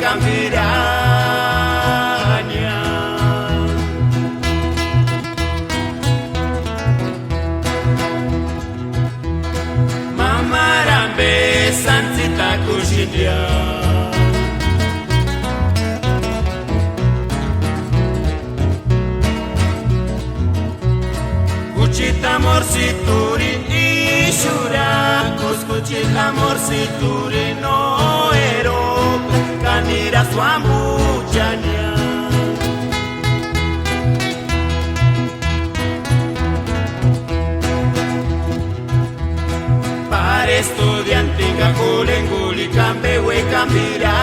Campirania. Mamarambe Sansita Kushindia. Kuchita morsituri ishura, kuchita morsituri no ero, kanira swambuchania. Para estudiante kakulenguli kambewe Campirania.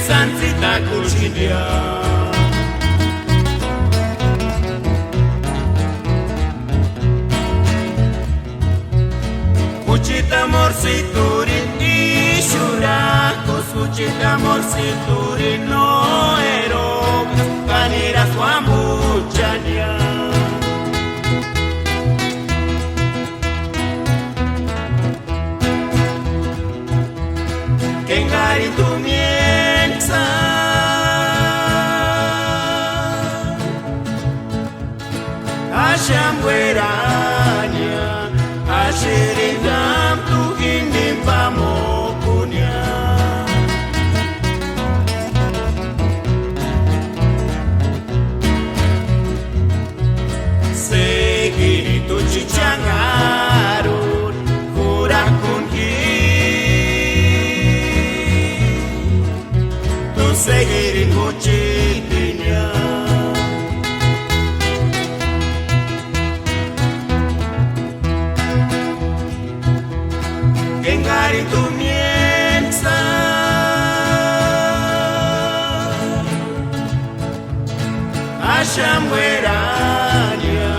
Sansita Kushindia. Kuchita morsituri ishura, kuchita morsituri no ero, kanira swambuchania. Kengari tumienza Ashambwerania, Ashirindam tuhindim pamokunia. Segiri tu chichangarun, kurakunki. Tu segiri kuchitinya. Kengari tumienza Ashambwerania,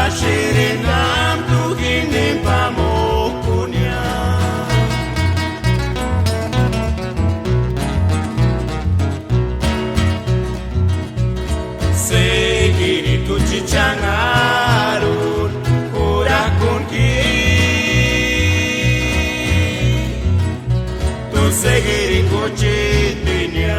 Ashirindam tuhindim pamokunia. Segiri tu chichangarun, kurakunki. Segiri kuchitinya.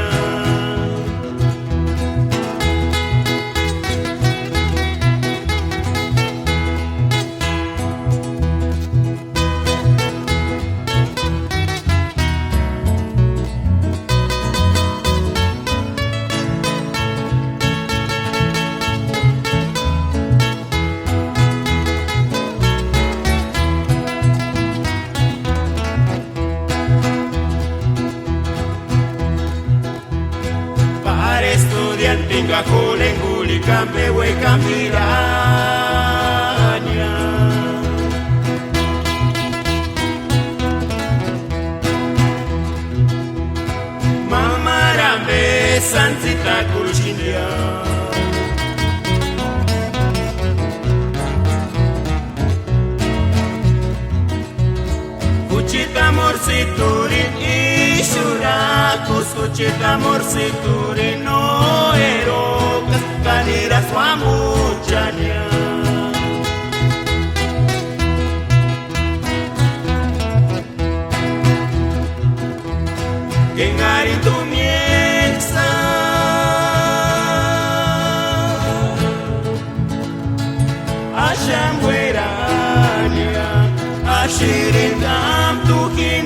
Estudiantinga kulenguli kambewe Campirania. Mamarambe Sansita Kushindia. Kuchita morsituri ishura, kuchita morsituri no ero, kanira swambuchania. Kengari tumienza Ashambwerania, Ashirindam tuhin